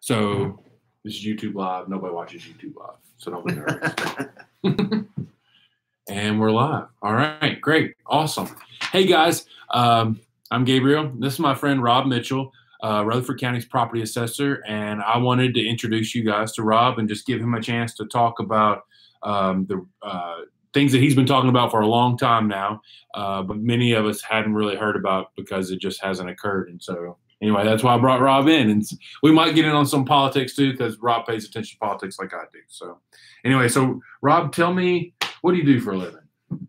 So this is YouTube Live. Nobody watches YouTube Live, so don't be nervous. And we're live. All right, great, awesome. Hey guys, I'm Gabriel. This is my friend Rob Mitchell, Rutherford County's Property Assessor, and I wanted to introduce you guys to Rob and just give him a chance to talk about the things that he's been talking about for a long time now, but many of us hadn't really heard about because it just hasn't occurred. And so anyway, that's why I brought Rob in. And we might get in on some politics too, because Rob pays attention to politics like I do. So anyway, so Rob, tell me, what do you do for a living?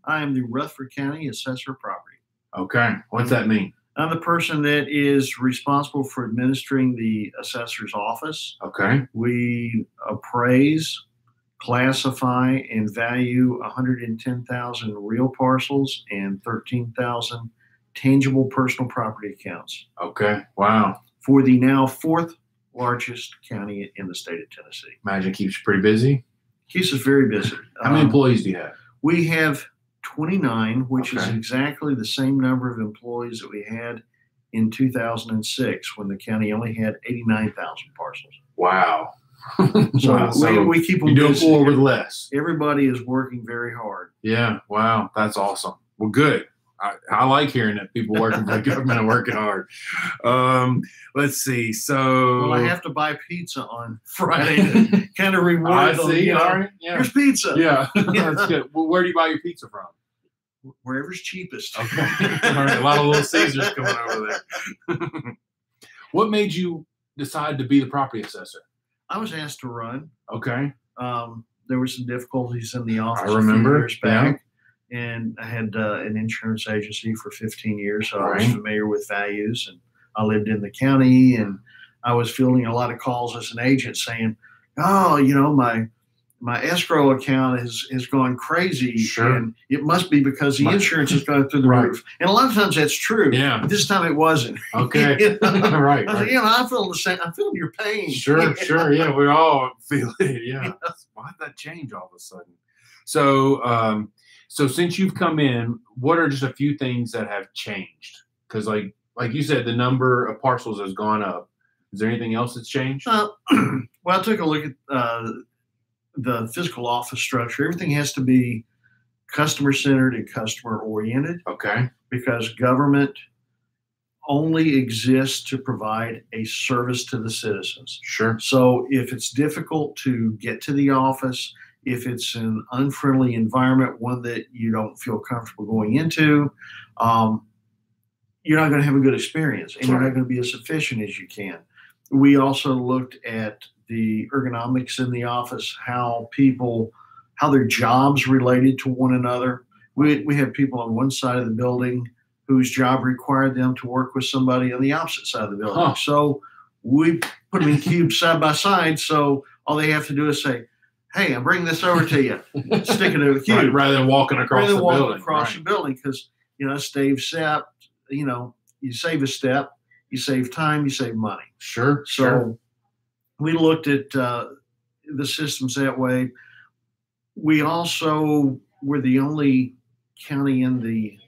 I am the Rutherford County Assessor of Property. Okay. What's that mean? I'm the person that is responsible for administering the assessor's office. Okay. We appraise, classify, and value 110,000 real parcels and 13,000 tangible personal property accounts. Okay. Wow. For the now fourth largest county in the state of Tennessee. Imagine it keeps you pretty busy. Keeps us very busy. How many employees do you have? We have 29, which is Okay. exactly the same number of employees that we had in 2006 when the county only had 89,000 parcels. Wow. So, Wow. we keep them you do busy. more with less. Everybody is working very hard. Yeah. Wow. That's awesome. Well, good. I like hearing that people working for the government are working hard. Let's see. So, Well, I have to buy pizza on Friday to kind of reward I them. see. You know, All right. Yeah. Here's pizza. Yeah. That's good. Well, where do you buy your pizza from? Wherever's cheapest. Okay. All right. A lot of Little Caesars coming over there. What made you decide to be the property assessor? I was asked to run. Okay. There were some difficulties in the office I remember. a few years back. And I had an insurance agency for 15 years, so I was Right. familiar with values, and I lived in the county, and I was fielding a lot of calls as an agent saying, "Oh, you know, my escrow account has gone crazy, Sure. and it must be because the insurance is going through the Right. roof." And a lot of times that's true. Yeah. But this time it wasn't. Okay. You know? Right. I was like, I'm feeling the same. I'm feeling your pain. Sure. Sure. Yeah. We all feel it. Yeah. Why'd that change all of a sudden? So, so since you've come in, what are just a few things that have changed? Because like you said, the number of parcels has gone up. Is there anything else that's changed? Well, I took a look at the physical office structure. Everything has to be customer-centered and customer-oriented Okay. because government only exists to provide a service to the citizens. Sure. So if it's difficult to get to the office, if it's an unfriendly environment, one that you don't feel comfortable going into, you're not going to have a good experience, and you're not going to be as efficient as you can. We also looked at the ergonomics in the office, how their jobs related to one another. We had people on one side of the building whose job required them to work with somebody on the opposite side of the building. Huh. So we put them in cubes side by side, so all they have to do is say, "Hey, I'm bringing this over to you." Stick it in the cube. Right, rather than walking across the building. Across the building, because save step. You save a step, you save time, you save money. Sure. So Sure. we looked at the systems that way. We also were the only county in the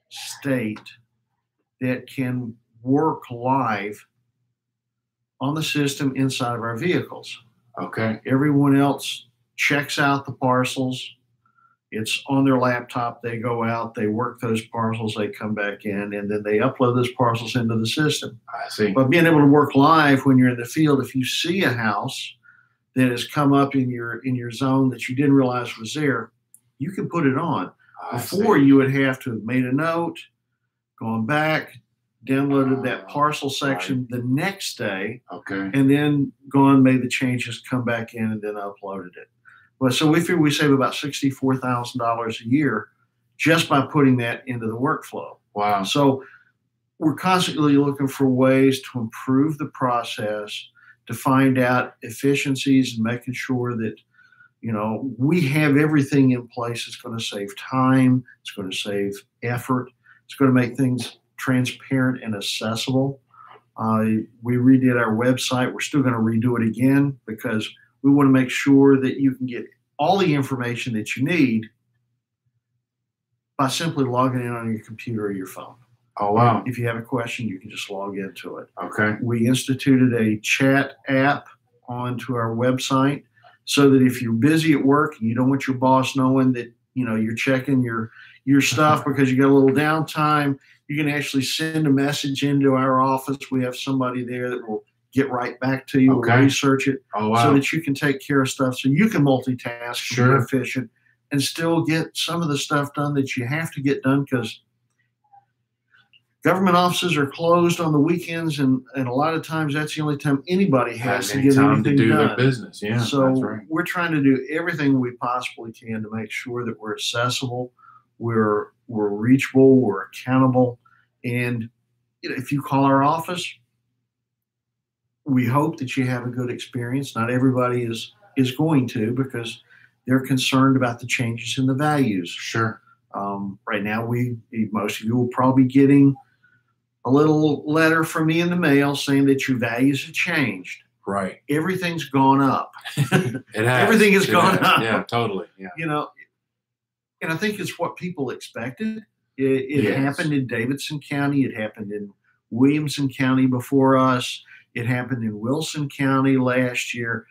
state that can work live on the system inside of our vehicles. Okay. Everyone else checks out the parcels. It's on their laptop. They go out, they work those parcels, they come back in, and then they upload those parcels into the system. I see. But being able to work live when you're in the field, if you see a house that has come up in your zone that you didn't realize was there, you can put it on. Before, you would have to have made a note, gone back, downloaded that parcel section the next day, Okay. and then gone, made the changes, come back in, and then uploaded it. Well, so we figure we save about $64,000 a year just by putting that into the workflow. Wow. So we're constantly looking for ways to improve the process, to find out efficiencies and making sure that, we have everything in place. It's going to save time. It's going to save effort. It's going to make things transparent and accessible. We redid our website. We're still going to redo it again because we want to make sure that you can get all the information that you need by simply logging in on your computer or your phone. Oh, wow. If you have a question, you can just log into it. Okay. We instituted a chat app onto our website so that if you're busy at work and you don't want your boss knowing that, you're checking your stuff because you got a little downtime, you can actually send a message into our office. We have somebody there that will get right back to you. Okay. We'll research it Oh, wow. so that you can take care of stuff, so you can multitask, Sure. be efficient, and still get some of the stuff done that you have to get done, because government offices are closed on the weekends, and a lot of times that's the only time anybody has to get time anything to do done. their business. Yeah, So that's right. we're trying to do everything we possibly can to make sure that we're accessible, we're reachable, we're accountable, and if you call our office, we hope that you have a good experience. Not everybody is going to, because they're concerned about the changes in the values. Sure. Right now, most of you will probably be getting a little letter from me in the mail saying that your values have changed. Right. Everything's gone up. It has. Everything has gone up. Yeah, totally. Yeah. And I think it's what people expected. It Yes. happened in Davidson County. It happened in Williamson County before us. It happened in Wilson County last year.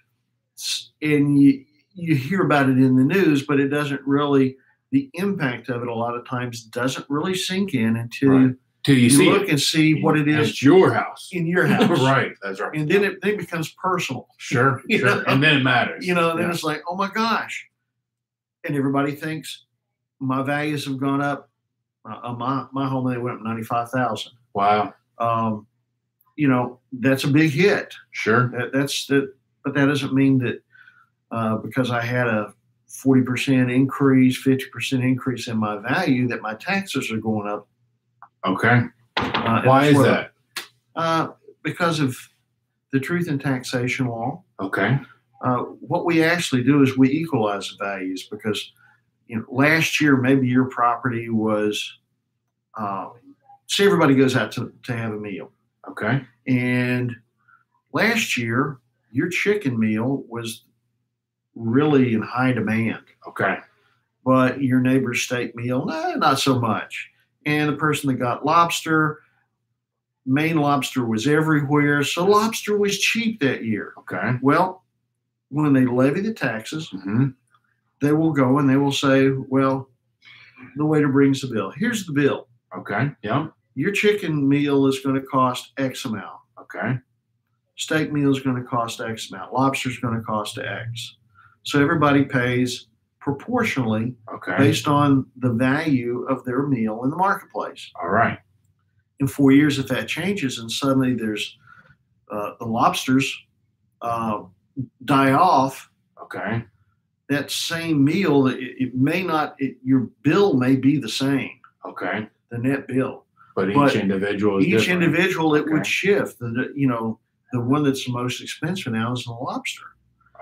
And you hear about it in the news, but it doesn't really, the impact of it a lot of times doesn't really sink in until Right. Till you see look it. and see what it is It's your house. in your house. Right. That's right. And then it becomes personal. Sure. You Sure. know? And then it matters. Then Yeah. it's like, oh my gosh. And everybody thinks my values have gone up. My home, they went up 95,000. Wow. That's a big hit. Sure. But that doesn't mean that because I had a 40% increase, 50% increase in my value, that my taxes are going up. Okay. Why is that? Because of the truth in taxation law. Okay. What we actually do is we equalize the values, because last year maybe your property was, say everybody goes out to have a meal. Okay. And last year your chicken meal was really in high demand. Okay. But your neighbor's steak meal, not so much. And the person that got lobster, Maine lobster was everywhere. So lobster was cheap that year. Okay. Well, when they levy the taxes, Mm-hmm. they will go and they will say, well, the waiter brings the bill. Here's the bill. Okay. Yeah. Your chicken meal is going to cost X amount. Okay. Steak meal is going to cost X amount. Lobster is going to cost X. So everybody pays proportionally Okay. based on the value of their meal in the marketplace. All right. In 4 years, if that changes and suddenly there's the lobsters die off, Okay. that same meal, it may not, your bill may be the same, Okay. the net bill. But But each individual is Each different. individual, it would Okay. shift. The one that's the most expensive now is the lobster.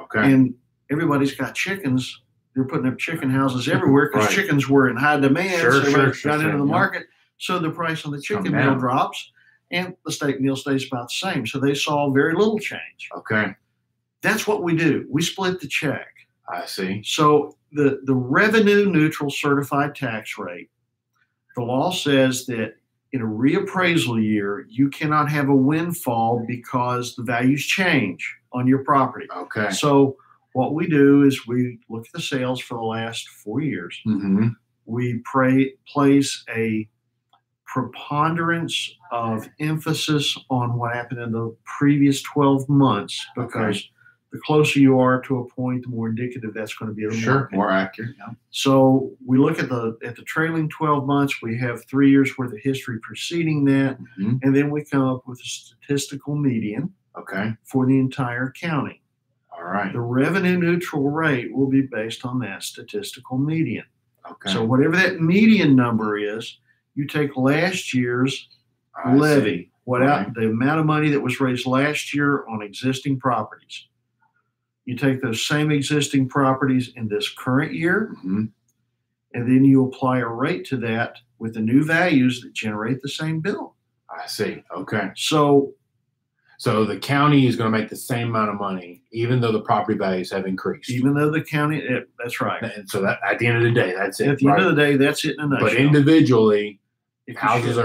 Okay. And everybody's got chickens. They're putting up chicken houses everywhere because Right. chickens were in high demand. Sure, so everybody sure, got sure, into the yeah. market. So the price on the chicken Come meal down. drops and the steak meal stays about the same. So they saw very little change. Okay. That's what we do. We split the check. I see. So the revenue neutral certified tax rate, the law says that in a reappraisal year, you cannot have a windfall because the values change on your property. Okay. So what we do is we look at the sales for the last 4 years. Mm-hmm. We place a preponderance of emphasis on what happened in the previous 12 months, because the closer you are to a point, the more indicative that's going to be of the Sure. market. More accurate. Yeah. So we look at the trailing 12 months. We have 3 years worth of history preceding that, Mm-hmm. and then we come up with a statistical median Okay. for the entire county. All right. The revenue neutral rate will be based on that statistical median. Okay. So whatever that median number is, you take last year's I see. levy, Right. the amount of money that was raised last year on existing properties. You take those same existing properties in this current year, Mm-hmm. and then you apply a rate to that with the new values that generate the same bill. I see. Okay. So So the county is going to make the same amount of money, even though the property values have increased. even though the county, that's right. And so that at the end of the day, that's it. At the end right? of the day, that's it in a nutshell. But individually, houses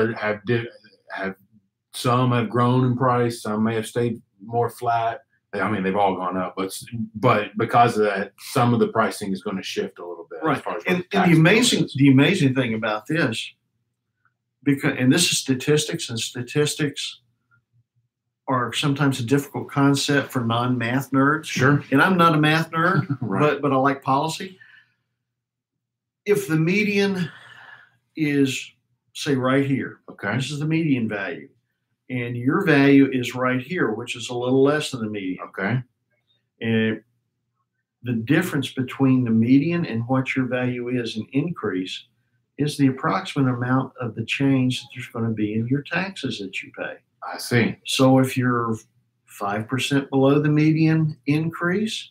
have some have grown in price, some may have stayed more flat. I mean, they've all gone up, but because of that, some of the pricing is going to shift a little bit. Right. As far as And the amazing thing about this, and this is statistics, and statistics are sometimes a difficult concept for non-math nerds. Sure. And I'm not a math nerd, Right. but I like policy. If the median is, say, right here, Okay. this is the median value, and your value is right here, which is a little less than the median. Okay. And the difference between the median and what your value is in increase is the approximate amount of the change that there's going to be in your taxes that you pay. I see. So if you're 5% below the median increase,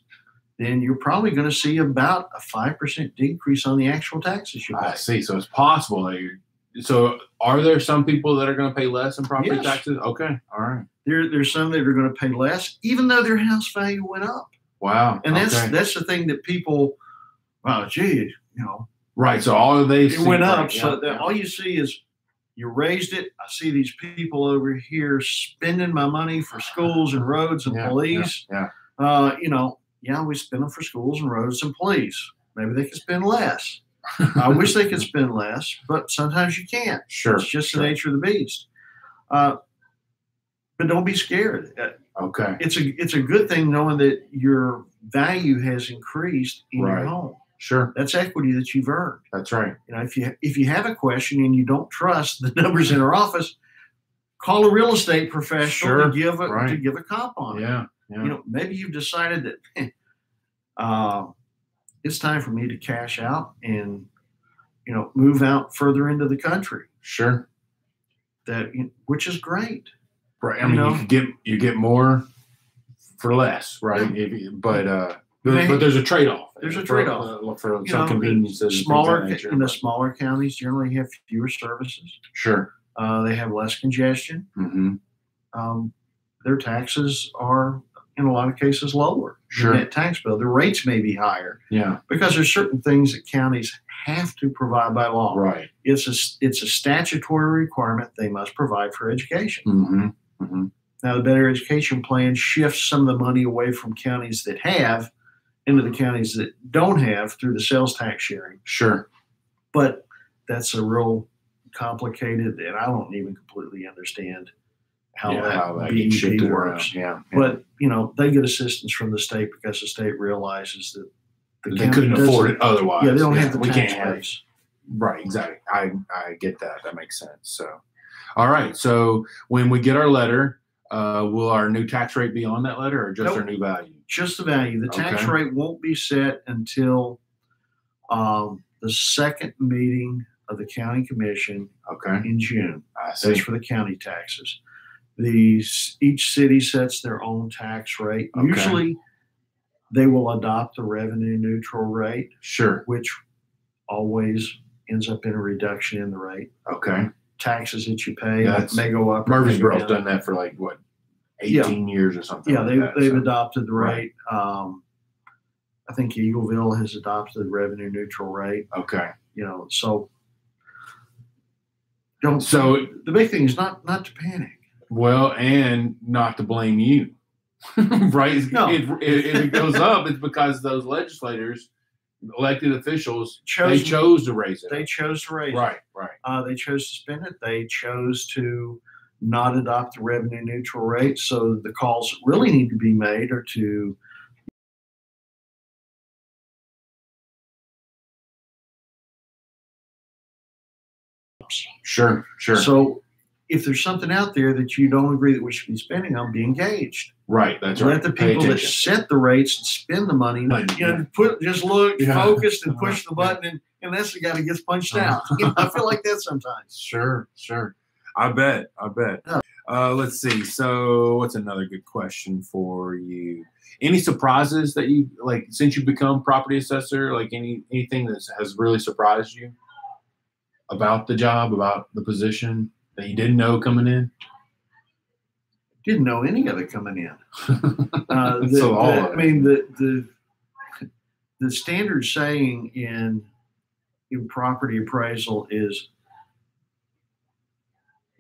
then you're probably going to see about a 5% decrease on the actual taxes you pay. I see. So it's possible that so are there some people that are going to pay less in property Yes. taxes? Okay. All right. There's some that are going to pay less, even though their house value went up. Wow. And okay. that's the thing that people, well, gee, Right. So all of these it went up. Right, So yeah. all you see is you raised it. I see these people over here spending my money for schools and roads and police. Yeah. We spend them for schools and roads and police. Maybe they could spend less. I wish they could spend less, but sometimes you can't. Sure. It's just the nature of the beast. But don't be scared. Okay. It's a good thing knowing that your value has increased in your home. Sure. That's equity that you've earned. That's right. If you have a question and you don't trust the numbers in our office, call a real estate professional to give a comp on it. Yeah. Yeah. Maybe you've decided that it's time for me to cash out and move out further into the country. Sure. Which is great. Right. I mean, you get more for less, right? Yeah. But there's a trade-off. There's a trade-off for some conveniences. In the smaller counties generally have fewer services. Sure. They have less congestion. Mm-hmm. Their taxes are, in a lot of cases, lower. Sure. The net tax bill. The rates may be higher. Yeah. Because there's certain things that counties have to provide by law. Right. It's a statutory requirement they must provide for education. Mm-hmm. Mm-hmm. Now, the Better Education Plan shifts some of the money away from counties that have into the counties that don't have through the sales tax sharing. Sure. But that's a real complicated, and I don't even completely understand how that gets shifted works. Around. Yeah. But, they get assistance from the state because the state realizes that they couldn't afford it otherwise. Yeah, they don't have the tax base. Right, exactly. I get that. That makes sense. So, all right. So when we get our letter, will our new tax rate be on that letter or just our new value? Just the value. The tax rate won't be set until the second meeting of the county commission in June. I see. That's for the county taxes. Each city sets their own tax rate. Okay. Usually they will adopt the revenue neutral rate. Sure. Which always ends up in a reduction in the rate. Okay. Taxes that you pay may go up. Murfreesboro's done that for 18 years or something. Yeah, they've adopted the rate. I think Eagleville has adopted the revenue neutral rate. Okay. So the big thing is not to panic. Well, and not to blame you. Right? No. If it goes up, it's because those legislators, elected officials, they chose to raise it. They chose to raise it. Right. They chose to spend it. They chose to not adopt the revenue neutral rate. So the calls that really need to be made are to Sure. So if there's something out there that you don't agree that we should be spending on, be engaged. Right. That's right. Let the people that set the rates and spend the money, just look, focused, and push the button, and that's the guy that gets punched out. I feel like that sometimes. Sure. I bet. Let's see. So what's another good question for you? Any surprises that you since you've become property assessor, anything that has really surprised you about the job, about the position that you didn't know coming in? Didn't know any of it coming in. The standard saying in property appraisal is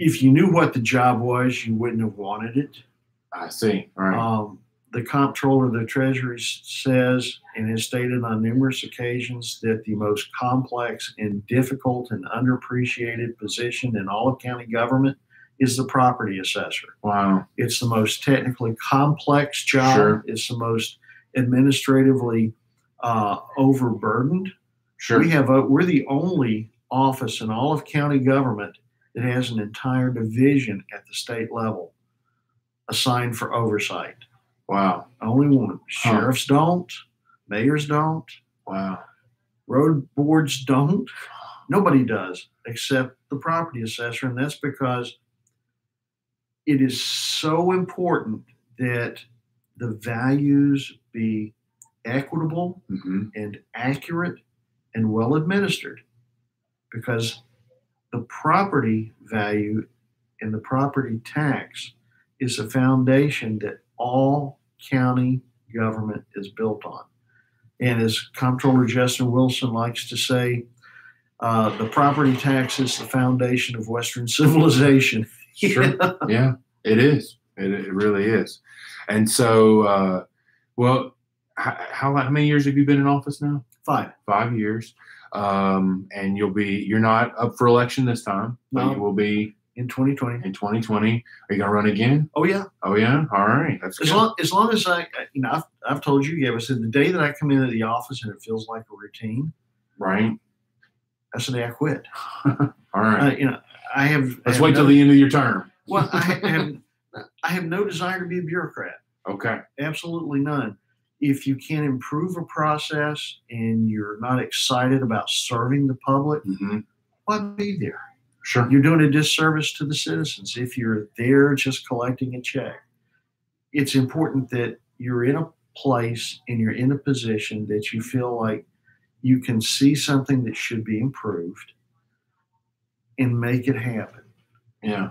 if you knew what the job was, you wouldn't have wanted it. I see. All right. The Comptroller of the Treasury says and has stated on numerous occasions that the most complex and difficult and underappreciated position in all of county government is the property assessor. Wow. It's the most technically complex job. Sure. It's the most administratively overburdened. Sure. We're the only office in all of county government that has an entire division at the state level assigned for oversight. Wow. Only one. Sheriffs don't. Mayors don't. Wow. Road boards don't. Nobody does except the property assessor. And that's because it is so important that the values be equitable and accurate and well administered, because the property value and the property tax is a foundation that all county government is built on. And as Comptroller Justin Wilson likes to say, the property tax is the foundation of Western civilization. Sure. Yeah, it is. It really is. And so, well, how many years have you been in office now? 5. 5 years. And you're not up for election this time. No. But you will be in 2020. In 2020. Are you going to run again? Oh, yeah. Oh, yeah? All right. That's good. As long as I've told you, I said the day that I come into the office and it feels like a routine. Right. That's the day I quit. All right. I have. Let's wait till the end of your term. Well, I have no desire to be a bureaucrat. Okay. Absolutely none. If you can improve a process and you're not excited about serving the public, why be there? Sure. You're doing a disservice to the citizens if you're there just collecting a check. It's important that you're in a place and you're in a position that you feel like you can see something that should be improved and make it happen. Yeah.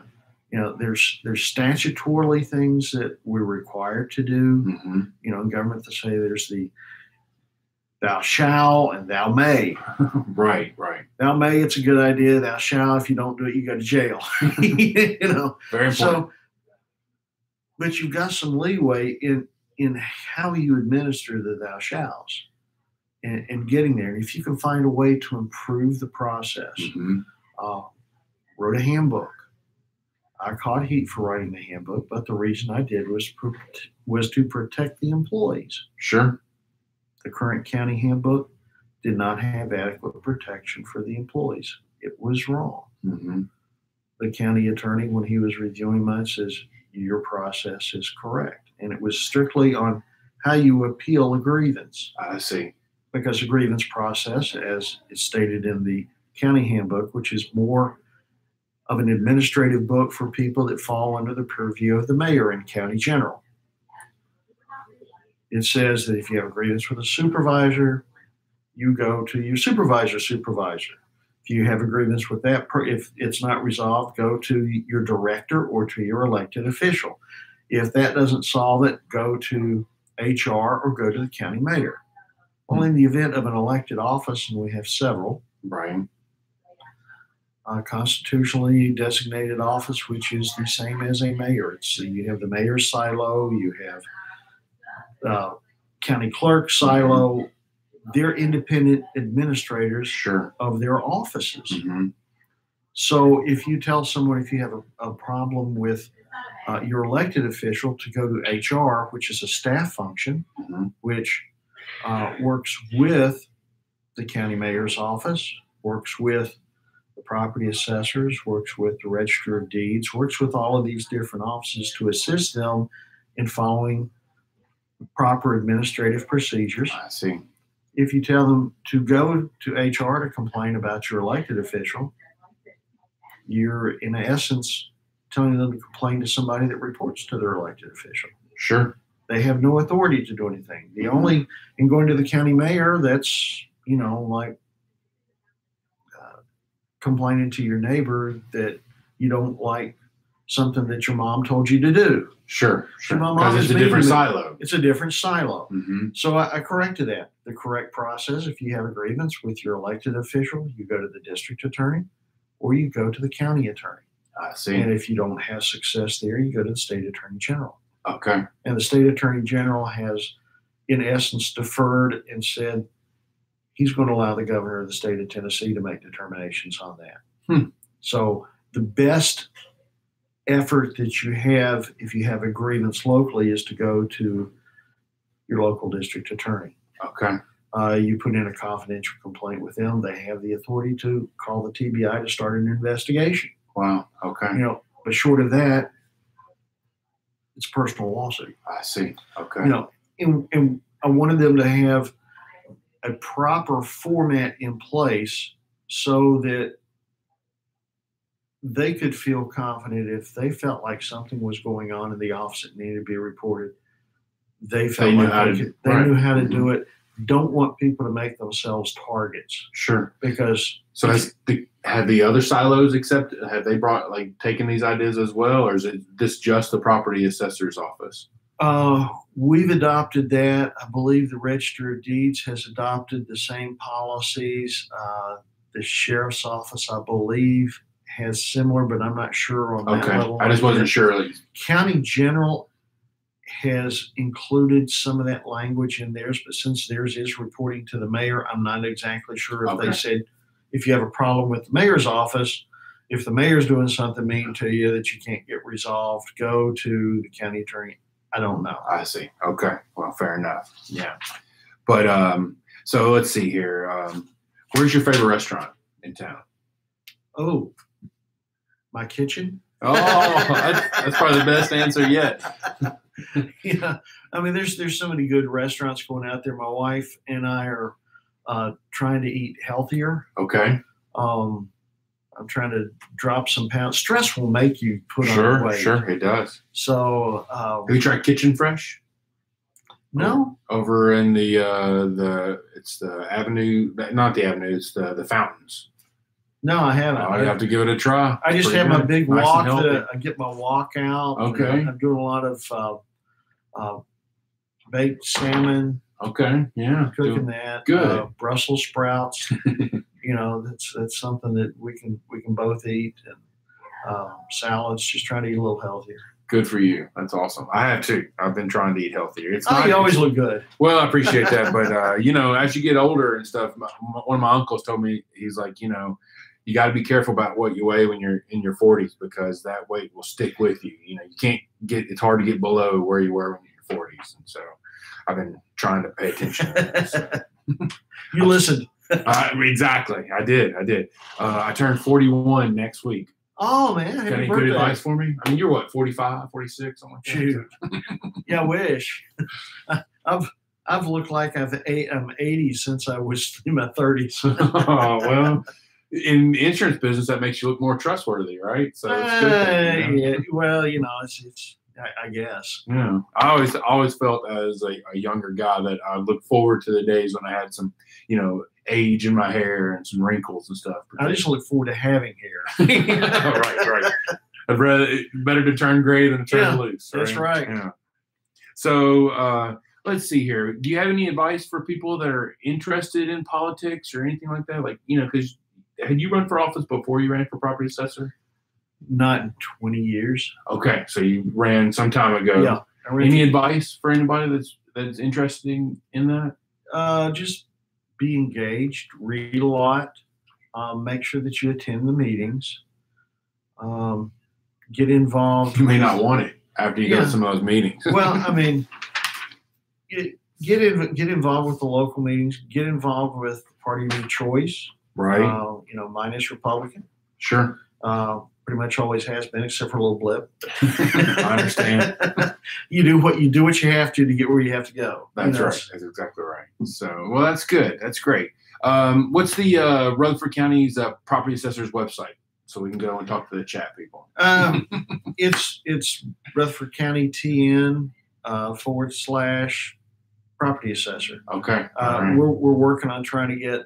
There's statutorily things that we're required to do. In government to say there's the thou shall and thou may. Right. Thou may, it's a good idea. Thou shall, if you don't do it, you go to jail. Very important. So, but you've got some leeway in how you administer the thou shalls and getting there. And if you can find a way to improve the process, wrote a handbook. I caught heat for writing the handbook, but the reason I did was to protect the employees. Sure. The current county handbook did not have adequate protection for the employees. It was wrong. The county attorney, when he was reviewing mine, says, your process is correct. And it was strictly on how you appeal a grievance. I see. Because the grievance process, as is stated in the county handbook, which is more of an administrative book for people that fall under the purview of the mayor and county general. It says that if you have a grievance with a supervisor, you go to your supervisor. If you have a grievance with that, if it's not resolved, go to your director or to your elected official. If that doesn't solve it, go to HR or go to the county mayor. Well, in the event of an elected office, and we have several, right, constitutionally designated office, which is the same as a mayor. You have the mayor's silo, you have county clerk silo. They're independent administrators of their offices. So if you tell someone, if you have a problem with your elected official, to go to HR, which is a staff function, which works with the county mayor's office, works with the property assessors, works with the register of deeds, works with all of these different offices to assist them in following proper administrative procedures. I see. If you tell them to go to HR to complain about your elected official, you're in essence telling them to complain to somebody that reports to their elected official. Sure. They have no authority to do anything. The only, in going to the county mayor, that's, like complaining to your neighbor that you don't like something that your mom told you to do. Sure. Because it's a different silo. It's a different silo. So I corrected that. The correct process, if you have a grievance with your elected official, you go to the district attorney or you go to the county attorney. I see. And if you don't have success there, you go to the state attorney general. Okay. And the state attorney general has, in essence, deferred and said he's going to allow the governor of the state of Tennessee to make determinations on that. So the best effort that you have if you have a grievance locally is to go to your local district attorney. Okay. You put in a confidential complaint with them. They have the authority to call the TBI to start an investigation. Wow. Okay. But short of that, it's a personal lawsuit. I see. Okay. And I wanted them to have a proper format in place so that they could feel confident if they felt like something was going on in the office that needed to be reported. They knew how to do it. Don't want people to make themselves targets. Sure. Because have the other silos have they taken these ideas as well, or is this just the property assessor's office? We've adopted that. I believe the Register of Deeds has adopted the same policies. The sheriff's office, I believe, has similar, but I'm not sure on that level. I just wasn't sure. County General has included some of that language in theirs, but since theirs is reporting to the mayor, I'm not exactly sure if they said if you have a problem with the mayor's office, if the mayor's doing something mean to you that you can't get resolved, go to the county attorney. I don't know. I see. Okay. Well, fair enough. Yeah. But so let's see here. Where's your favorite restaurant in town? Oh, my kitchen. Oh, that's probably the best answer yet. Yeah, I mean, there's so many good restaurants going out there. My wife and I are trying to eat healthier. Okay. I'm trying to drop some pounds. Stress will make you put on weight. Sure, it does. So, have you tried Kitchen Fresh? No. Over in it's the Avenue, not the Avenue, it's the Fountains. No, I haven't. I have to give it a try. I just have my big walk. I get my walk out. Okay. I'm doing a lot of baked salmon. Okay. Yeah. Cooking that. Good. Brussels sprouts. That's something that we can both eat, and salads. Just trying to eat a little healthier. Good for you. That's awesome. I have too. I've been trying to eat healthier. You always look good. Well, I appreciate that, but as you get older and stuff, one of my uncles told me, he's like, you got to be careful about what you weigh when you're in your 40s, because that weight will stick with you. You can't it's hard to get below where you were when you're in your 40s. And so I've been trying to pay attention to that. So. You listened. Exactly. I did. I turned 41 next week. Oh, man. Got any good advice for me? I mean, you're what, 45, 46, something like that? Shoot. Yeah, I wish. I've looked like I'm 80 since I was in my 30s. Oh, well. In the insurance business, that makes you look more trustworthy, right? So it's a good thing, yeah. Well, it's I guess. Yeah. I always felt as a younger guy that I looked forward to the days when I had some, age in my hair and some wrinkles and stuff. I just look forward to having hair. Right. I'd rather better to turn gray than to turn loose. That's right. Yeah. So let's see here. Do you have any advice for people that are interested in politics or anything like that? Because had you run for office before you ran for property assessor? Not in 20 years. Okay, so you ran some time ago. Yeah. Any advice for anybody that's interested in that? Just be engaged, read a lot, make sure that you attend the meetings, get involved. You may not want it after you go to some of those meetings. Well, I mean, get involved with the local meetings. Get involved with the party of your choice. Right. Mine is Republican. Sure. Pretty much always has been, except for a little blip. I understand. You do what you have to get where you have to go. That's right. That's exactly right. So, well, that's good. That's great. What's the Rutherford County's property assessor's website, so we can go and talk to the chat people? It's Rutherford County TN / property assessor. Okay. Right. We're working on trying to get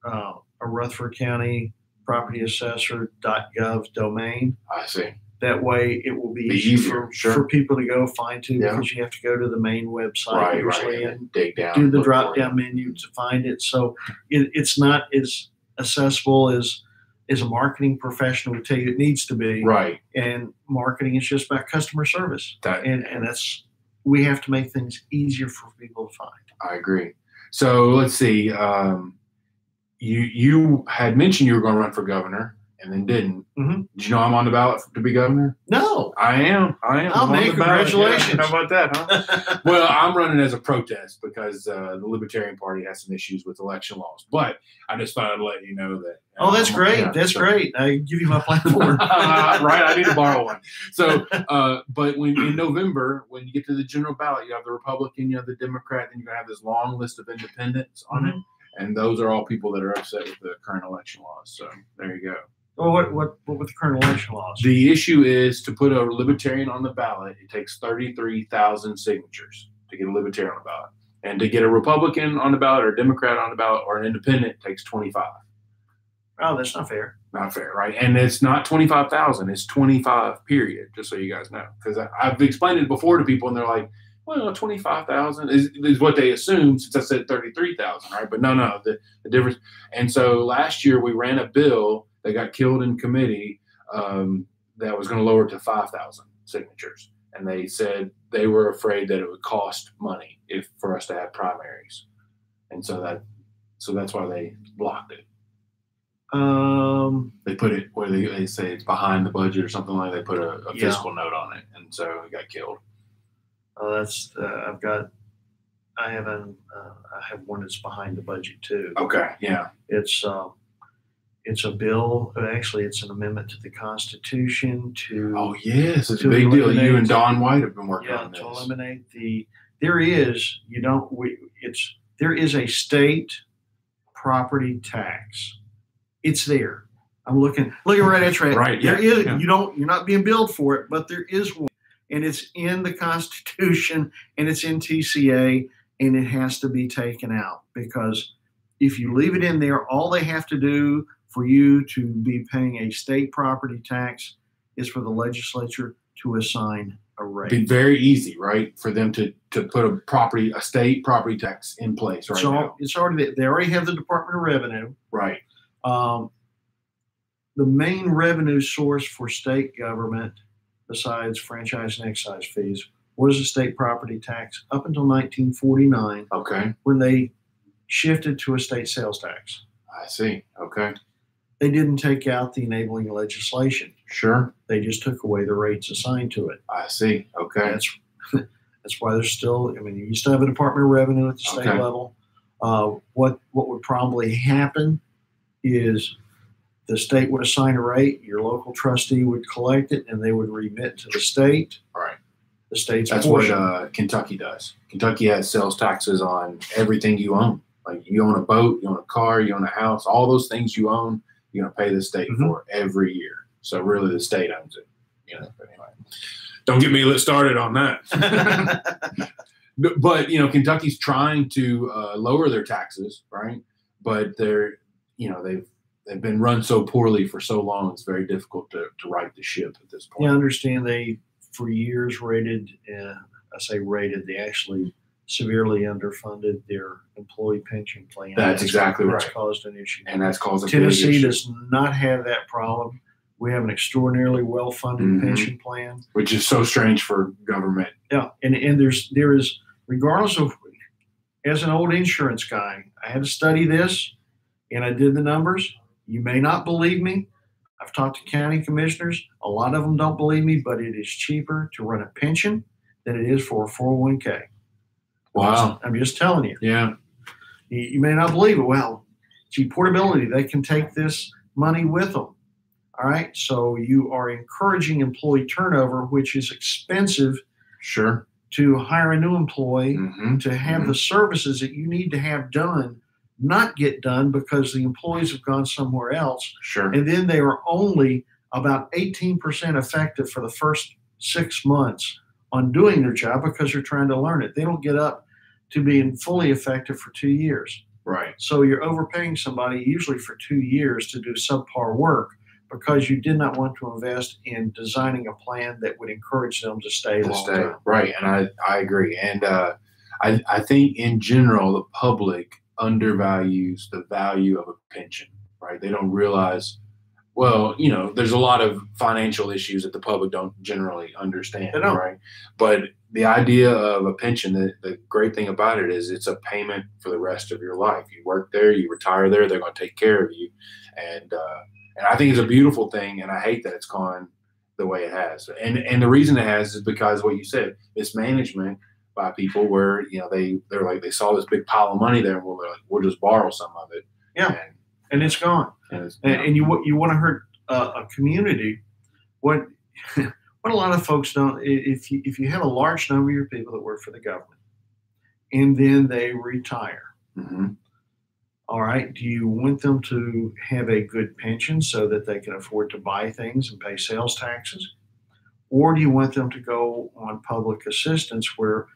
a Rutherford County property assessor.gov domain. I see. That way it will be easier for people to go find to, because you have to go to the main website usually and dig down, do the drop down menu to find it. So it's not as accessible as as a marketing professional would tell you it needs to be. Right. And marketing is just about customer service. That, and that's, we have to make things easier for people to find. I agree. So let's see. You had mentioned you were going to run for governor and then didn't. Mm-hmm. Did you know I'm on the ballot to be governor? No. I am. Oh, man, congratulations. Yeah, how about that, huh? Well, I'm running as a protest because the Libertarian Party has some issues with election laws. But I just thought I'd let you know that. Oh, that's great. Yeah, that's great. I give you my platform. Right. I need to borrow one. So, but when in November, when you get to the general ballot, you have the Republican, you have the Democrat, and you're going to have this long list of independents on it. And those are all people that are upset with the current election laws. So there you go. Well, what with the current election laws? The issue is to put a Libertarian on the ballot, it takes 33,000 signatures to get a Libertarian on the ballot. And to get a Republican on the ballot or a Democrat on the ballot or an independent takes 25. Oh, that's not fair. Not fair, right? And it's not 25,000, it's 25, period, just so you guys know. Because I've explained it before to people and they're like, well, 25,000 is what they assume since I said 33,000, right? But no, the difference. And so last year we ran a bill that got killed in committee that was going to lower it to 5,000 signatures. And they said they were afraid that it would cost money for us to have primaries. And so that's why they blocked it. They put it where they say it's behind the budget or something like that. They put a fiscal note on it. And so it got killed. Oh, that's I have one that's behind the budget too. Okay, yeah. It's a bill. Actually, it's an amendment to the Constitution to. Oh yes, it's a big deal. You and Don White have been working on this. To eliminate there is a state property tax. It's there. I'm looking right at you. Right. There is. Yeah. You're not being billed for it, but there is one. And it's in the Constitution, and it's in TCA, and it has to be taken out because if you leave it in there, all they have to do for you to be paying a state property tax is for the legislature to assign a rate. It'd be very easy, right, for them to put a state property tax in place right now. It's already they already have the Department of Revenue. Right. The main revenue source for state government, besides franchise and excise fees, was a state property tax up until 1949. Okay. When they shifted to a state sales tax. I see. Okay. They didn't take out the enabling legislation. Sure. They just took away the rates assigned to it. I see. Okay. That's why there's still, you still have a Department of Revenue at the state level. What would probably happen is the state would assign a rate, your local trustee would collect it, and they would remit to the state. Right. The state's That's portion. what Kentucky does. Kentucky has sales taxes on everything you own. Like you own a boat, you own a car, you own a house, all those things you own, you're going to pay the state for every year. So really the state owns it. But anyway, don't get me started on that. But, Kentucky's trying to lower their taxes, right? But they've been run so poorly for so long, it's very difficult to right the ship at this point. Yeah, I understand they, for years, rated, they actually severely underfunded their employee pension plan. That's exactly right. That's caused an issue. And that's caused a Tennessee big issue. does not have that problem. We have an extraordinarily well-funded pension plan. Which is so strange for government. Yeah, and there is, regardless of, as an old insurance guy, I had to study this, and I did the numbers. You may not believe me. I've talked to county commissioners. A lot of them don't believe me, but it is cheaper to run a pension than it is for a 401k. Wow. I'm just telling you. Yeah. You may not believe it. Well, gee, portability, they can take this money with them. All right. So you are encouraging employee turnover, which is expensive. Sure. To hire a new employee, to have the services that you need to have done not get done because the employees have gone somewhere else. Sure. And then they are only about 18% effective for the first 6 months on doing their job because they're trying to learn it. They don't get up to being fully effective for 2 years. Right. So you're overpaying somebody usually for 2 years to do subpar work because you did not want to invest in designing a plan that would encourage them to stay long term. Right. And I agree. And I think in general, the public undervalues the value of a pension, right? They don't realize Well, there's a lot of financial issues that the public don't generally understand, They don't. right? But the idea of a pension, the great thing about it is it's a payment for the rest of your life. You work there, you retire there, they're going to take care of you, and I think it's a beautiful thing. And I hate that it's gone the way it has. And the reason it has is because what you said, mismanagement by people, where they're like they saw this big pile of money there, and they're like, we'll just borrow some of it. Yeah. And it's gone. And you want to hurt a community. What a lot of folks don't. If you have a large number of your people that work for the government, and then they retire, all right, do you want them to have a good pension so that they can afford to buy things and pay sales taxes, or do you want them to go on public assistance where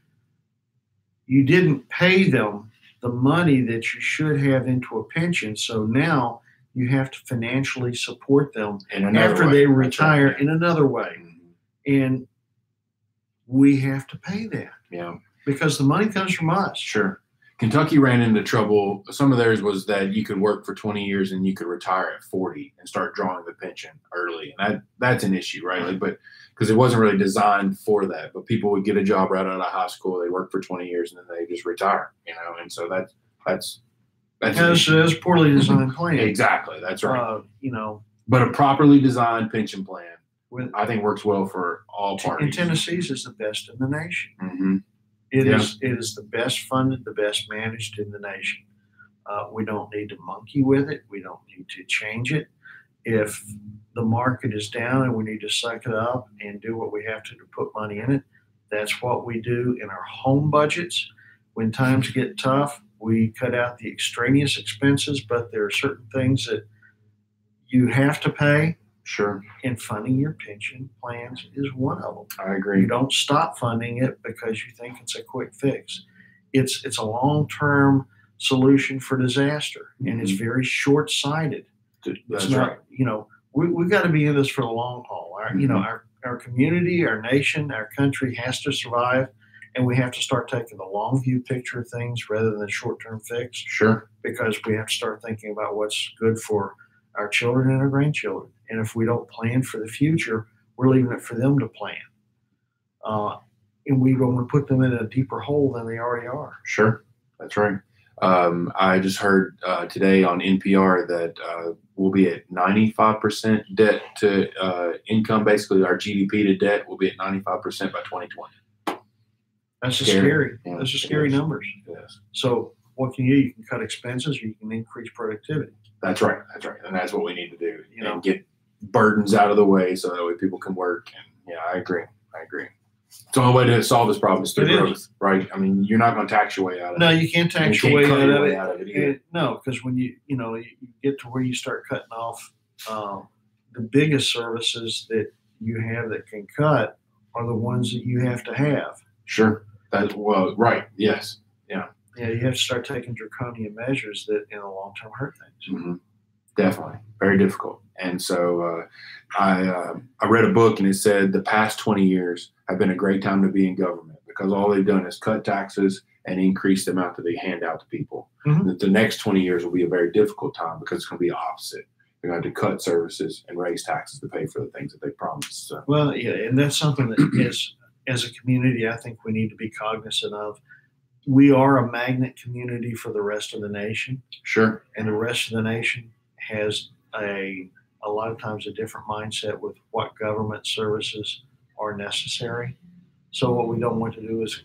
you didn't pay them the money that you should have into a pension, so now you have to financially support them after they retire in another way. And we have to pay that. Yeah. Because the money comes from us. Sure. Kentucky ran into trouble. Some of theirs was that you could work for 20 years and you could retire at 40 and start drawing the pension early. And that's an issue, right? But because it wasn't really designed for that. But people would get a job right out of high school, they work for 20 years, and then they just retire, and so that's a poorly designed plan. Exactly, that's right. But a properly designed pension plan, I think, works well for all parties. And Tennessee's is the best in the nation. Mm-hmm. It is the best funded, the best managed in the nation. We don't need to monkey with it. We don't need to change it. If the market is down and we need to suck it up and do what we have to put money in it, that's what we do in our home budgets. When times get tough, we cut out the extraneous expenses, but there are certain things that you have to pay. Sure. And funding your pension plans is one of them. I agree. You don't stop funding it because you think it's a quick fix. It's a long-term solution for disaster, and it's very short-sighted. That's right. We've got to be in this for the long haul. Our community, our nation, our country has to survive, and we have to start taking the long view picture of things rather than the short-term fix. Sure. Because we have to start thinking about what's good for our children and our grandchildren. And if we don't plan for the future, we're leaving it for them to plan. And we don't want to put them in a deeper hole than they already are. Sure. That's right. I just heard today on NPR that we'll be at 95% debt to income. Basically, our GDP to debt will be at 95% by 2020. That's scary. Yeah, those are scary numbers. Yes. So what can you do? You can cut expenses, or you can increase productivity. That's right. That's right. And that's what we need to do. And get burdens out of the way so that way people can work. And I agree. The only way to solve this problem is through growth, right? I mean, you're not going to tax your way out of it. No, you can't tax your way out of it. No, because when you get to where you start cutting off, the biggest services that you have that can cut are the ones that you have to have. Sure. Right. Yes. Yeah. Yeah, you have to start taking draconian measures that in the long term hurt things. Mm-hmm. Definitely. Very difficult. And so I read a book, and it said the past 20 years have been a great time to be in government because all they've done is cut taxes and increase the amount that they hand out to people. Mm-hmm. That the next 20 years will be a very difficult time because it's going to be opposite. They're going to have to cut services and raise taxes to pay for the things that they promised. So. Well, yeah, and that's something that as a community, I think we need to be cognizant of. We are a magnet community for the rest of the nation. Sure. And the rest of the nation has a lot of times a different mindset with what government services are necessary. So what we don't want to do is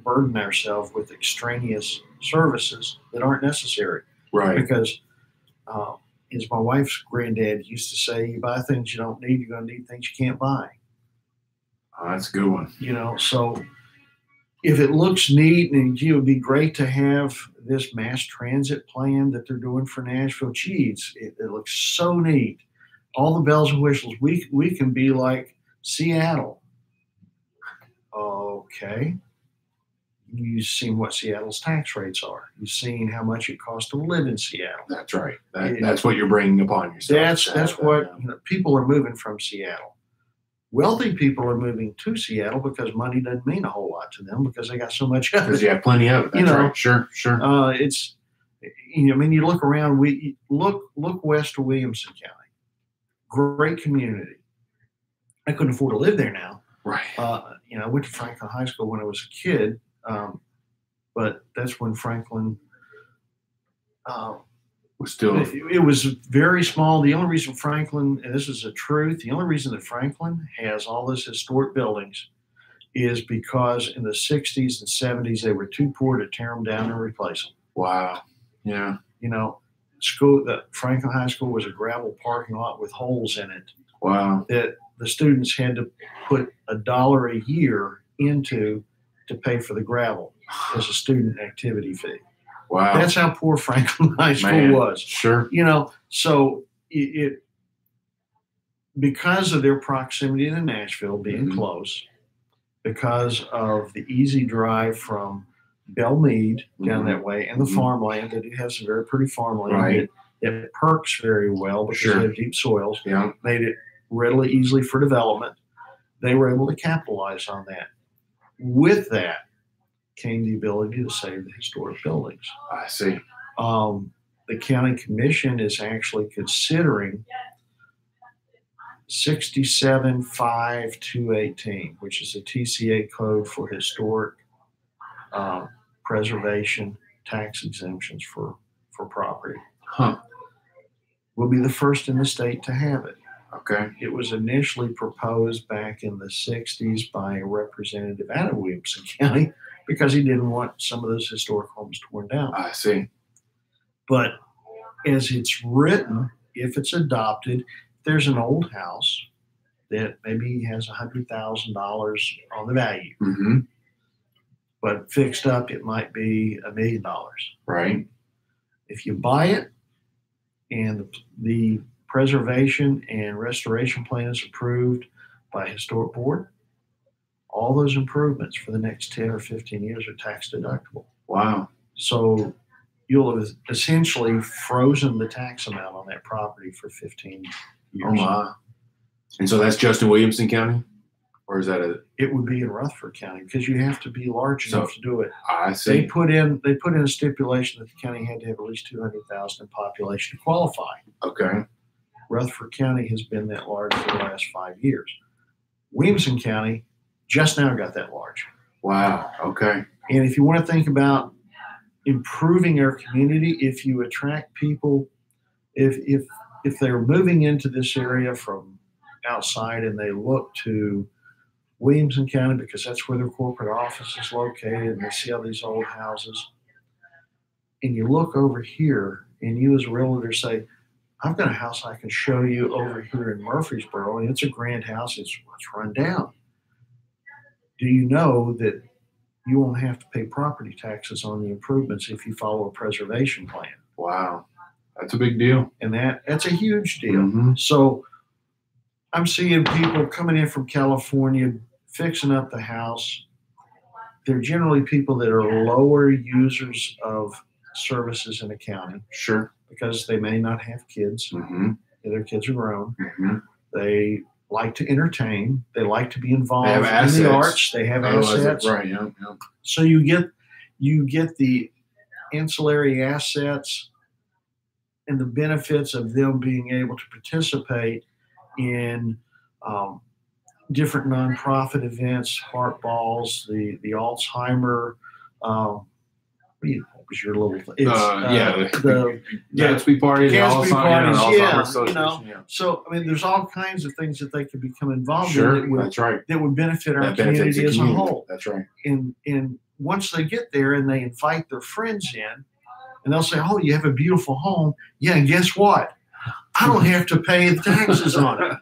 burden ourselves with extraneous services that aren't necessary. Right. Because as my wife's granddad used to say, you buy things you don't need, you're going to need things you can't buy. Oh, that's a good one. So if it looks neat, and it would be great to have this mass transit plan that they're doing for Nashville. Geez, it looks so neat. All the bells and whistles. We can be like Seattle. Okay. You've seen what Seattle's tax rates are. You've seen how much it costs to live in Seattle. That's right. That's what you're bringing upon yourself. That's what people are moving from Seattle. Wealthy people are moving to Seattle because money doesn't mean a whole lot to them because they got so much of it. Because you have plenty of it. That's right. Sure. You look around. Look west of Williamson County. great community. I couldn't afford to live there now. Right. I went to Franklin High School when I was a kid, but that's when Franklin was still. It was very small. The only reason Franklin, and this is the truth, the only reason that Franklin has all those historic buildings is because in the 60s and 70s they were too poor to tear them down and replace them. Wow. Yeah. The Franklin High School was a gravel parking lot with holes in it. Wow. That the students had to put $1 a year into to pay for the gravel as a student activity fee. Wow. That's how poor Franklin High School was. Sure. So it because of their proximity to Nashville being close, because of the easy drive from Belmead down that way and the farmland, that it has some very pretty farmland that perks very well because they have deep soils, made it readily easily for development. They were able to capitalize on that. With that came the ability to save the historic buildings. I see. The county commission is actually considering 675218, which is a TCA code for historic preservation tax exemptions for property. We'll be the first in the state to have it. Okay. It was initially proposed back in the 60s by a representative out of Williamson County because he didn't want some of those historic homes torn down. I see. But as it's written, if it's adopted, there's an old house that maybe has $100,000 on the value, but fixed up, it might be $1 million. Right. If you buy it and the preservation and restoration plan is approved by a historic board, all those improvements for the next 10 or 15 years are tax deductible. Wow. So you'll have essentially frozen the tax amount on that property for 15 years. Oh my. And so that's just in Williamson County? Or is that It would be in Rutherford County because you have to be large enough to do it. I see. They put in a stipulation that the county had to have at least 200,000 in population to qualify. Okay. Rutherford County has been that large for the last 5 years. Williamson County just now got that large. Wow. Okay. And if you want to think about improving our community, if you attract people, if they're moving into this area from outside and they look to Williamson County because that's where their corporate office is located and they see all these old houses, and you look over here and you as a realtor say, I've got a house I can show you over here in Murfreesboro, and it's a grand house. It's run down. Do you know that you won't have to pay property taxes on the improvements if you follow a preservation plan? Wow. That's a big deal. And that's a huge deal. So I'm seeing people coming in from California, fixing up the house. They're generally people that are lower users of services in the county. Sure. Because they may not have kids. Their kids are grown. They like to entertain. They like to be involved in the arts. They have assets. Right. Yeah. So you get the ancillary assets and the benefits of them being able to participate in different nonprofit events, heart balls, the Alzheimer. What was your little? The Gatsby party, Gatsby parties, yeah. So I mean, there's all kinds of things that they could become involved in. That's right. That would benefit our community as a whole. That's right. And once they get there and they invite their friends in, and they'll say, "Oh, you have a beautiful home." Yeah, and guess what? I don't have to pay the taxes on it.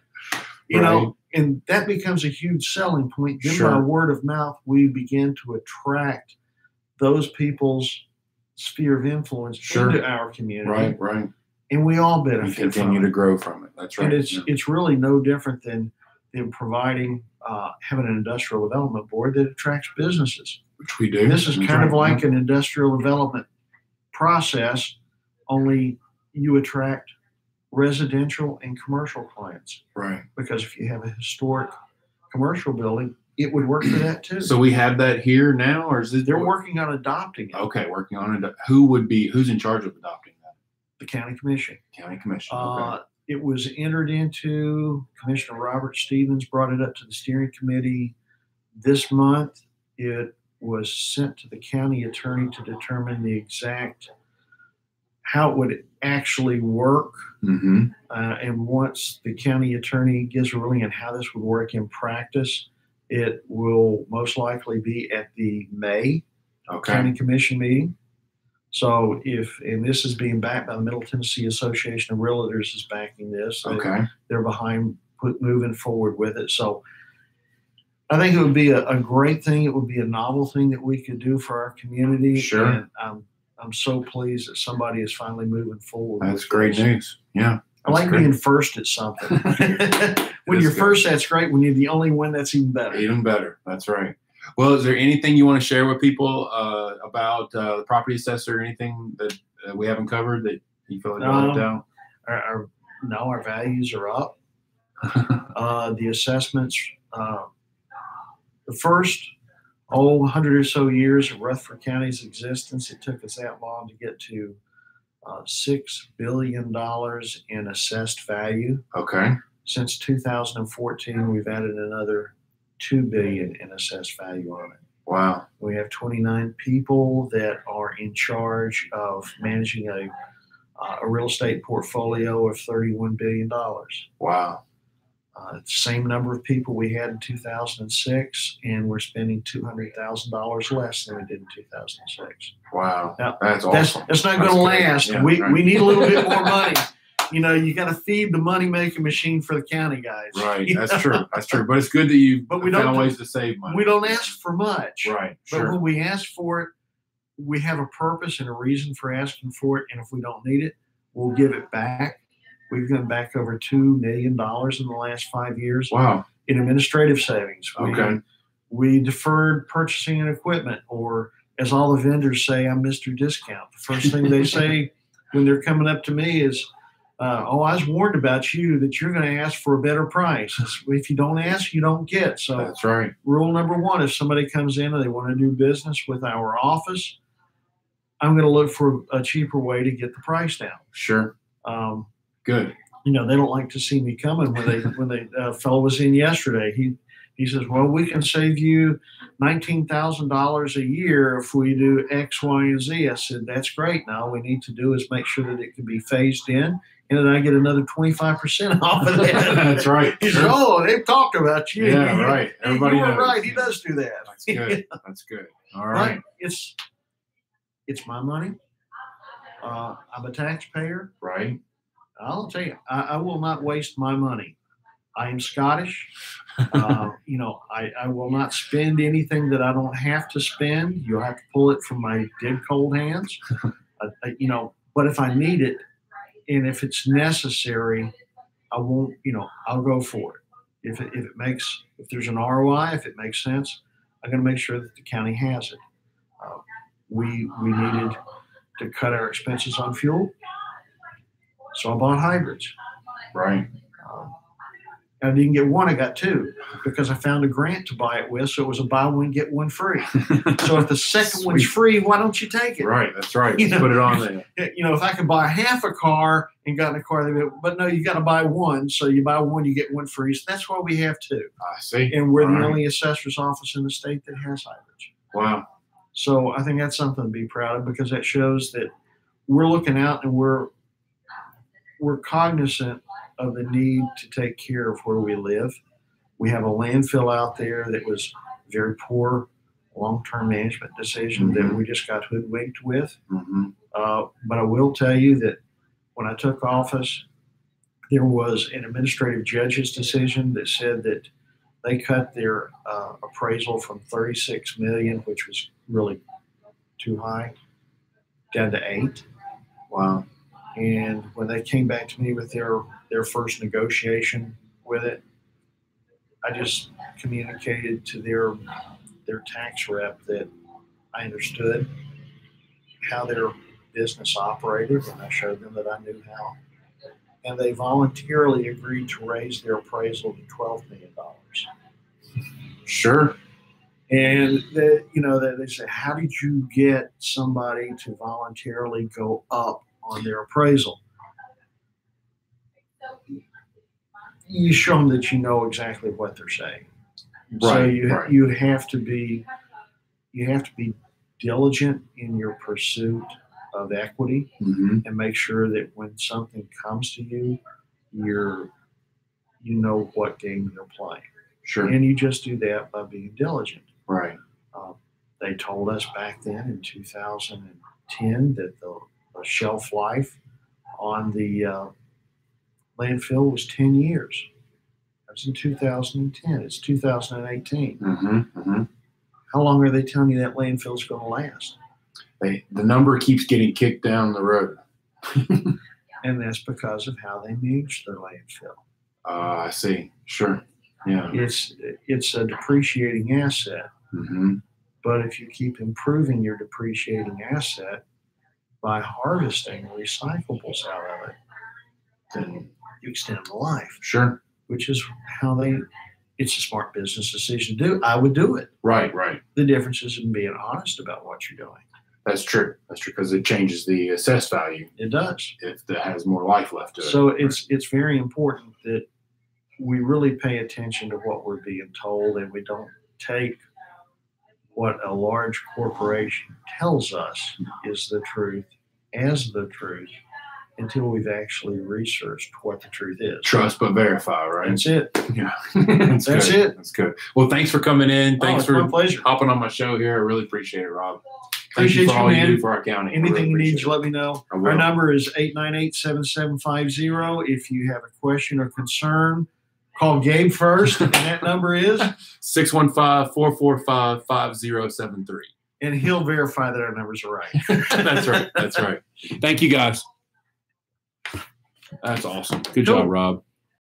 You know, and that becomes a huge selling point. Then by word of mouth, we begin to attract those people's sphere of influence into our community. Right. And we all benefit. We continue to grow from it. That's right. And it's really no different than providing, having an industrial development board that attracts businesses. Which we do. And this is kind of like an industrial development process, only you attract residential and commercial clients. Right. Because if you have a historic commercial building, it would work for that too. So we have that here now, or is it? They're working on adopting it. Okay, working on it. Who's in charge of adopting that? The county commission. County commission. Okay. It was entered into, Commissioner Robert Stevens brought it up to the steering committee this month. It was sent to the county attorney to determine the exact how it would actually work. Mm-hmm. And once the county attorney gives a ruling on how this would work in practice, it will most likely be at the May County Commission meeting. So and this is being backed by the Middle Tennessee Association of Realtors is backing this. They're behind moving forward with it. So I think it would be a great thing. It would be a novel thing that we could do for our community. Sure. And I'm so pleased that somebody is finally moving forward. That's great news. Yeah. I like being first at something. When you're first, that's great. When you're the only one, that's even better. Even better. That's right. Well, is there anything you want to share with people about the property assessor? Anything that we haven't covered that you feel like you left out? Our values are up. The assessments, the first 100 or so years of Rutherford County's existence, it took us that long to get to $6 billion in assessed value. Okay. Since 2014, we've added another $2 billion in assessed value on it. Wow. We have 29 people that are in charge of managing a real estate portfolio of $31 billion. Wow. Same number of people we had in 2006, and we're spending $200,000 less than we did in 2006. Wow. Now, that's awesome. That's not going to last. Yeah, we need a little bit more money. You got to feed the money-making machine for the county guys. Right. That's true. That's true. But it's good that you found ways to save money. We don't ask for much. Right. But when we ask for it, we have a purpose and a reason for asking for it. And if we don't need it, we'll give it back. We've given back over $2 million in the last 5 years. Wow. In administrative savings. Okay. We deferred purchasing and equipment, or as all the vendors say, I'm Mr. Discount. The first thing they say when they're coming up to me is, I was warned about you that you're going to ask for a better price. If you don't ask, you don't get. So that's right. Rule number one, if somebody comes in and they want to do business with our office, I'm going to look for a cheaper way to get the price down. Sure. Good. They don't like to see me coming. When the fellow was in yesterday, he says, well, we can save you $19,000 a year if we do X, Y, and Z. I said, that's great. Now all we need to do is make sure that it can be phased in, and then I get another 25% off of that. That's right. He said, oh, they've talked about you. Yeah, right. Everybody knows. Right. He does do that. That's good. That's good. All right. But it's my money. I'm a taxpayer. Right. I'll tell you, I will not waste my money. I am Scottish. I will not spend anything that I don't have to spend. You'll have to pull it from my dead cold hands. But if I need it, and if it's necessary, I won't. I'll go for it. If there's an ROI, if it makes sense, I'm going to make sure that the county has it. We needed to cut our expenses on fuel. So I bought hybrids. Right. I didn't get one, I got two, because I found a grant to buy it with, so it was a buy one, get one free. So if the second one's free, why don't you take it? Right, that's right. Just put it on there. If I could buy half a car and got in a car, but no, you got to buy one. So you buy one, you get one free. So that's why we have two. I see. And we're the only assessor's office in the state that has hybrids. Wow. So I think that's something to be proud of, because that shows that we're looking out and we're cognizant of the need to take care of where we live. We have a landfill out there that was very poor long-term management decision that we just got hoodwinked with. But I will tell you that when I took office, there was an administrative judge's decision that said that they cut their appraisal from $36 million, which was really too high, down to $8 million. Wow. And when they came back to me with their first negotiation with it, I just communicated to their tax rep that I understood how their business operated, and I showed them that I knew how. And they voluntarily agreed to raise their appraisal to $12 million. Sure. And they said, how did you get somebody to voluntarily go up on their appraisal? you show them that you know exactly what they're saying. Right, So right. you have to be diligent in your pursuit of equity, and make sure that when something comes to you, you know what game you're playing. Sure. And you just do that by being diligent. Right. They told us back then in 2010 that the shelf life on the landfill was 10 years. That was in 2010. It's 2018. How long are they telling you that landfill's going to last? The number keeps getting kicked down the road. And that's because of how they manage their landfill. I see. Sure. Yeah. It's a depreciating asset. But if you keep improving your depreciating asset by harvesting recyclables out of it, then you extend the life. Sure. Which is how it's a smart business decision to do. I would do it. Right, right. The difference is in being honest about what you're doing. That's true. That's true, because it changes the assessed value. It does. If it has more life left to it. So it's very important that we really pay attention to what we're being told, and we don't take what a large corporation tells us is the truth as the truth until we've actually researched what the truth is. Trust but verify, right? That's it. Yeah. That's it. That's good. Well, thanks for coming in. Thanks for my pleasure. hopping on my show here. I really appreciate it, Rob. Appreciate Thank you for all man. you do for our county. Anything you need, it. you let me know. I will. Our number is 898-7750. If you have a question or concern, call Gabe first, and that number is 615-445-5073. And he'll verify that our numbers are right. That's right. That's right. Thank you, guys. That's awesome. Good Cool. job, Rob.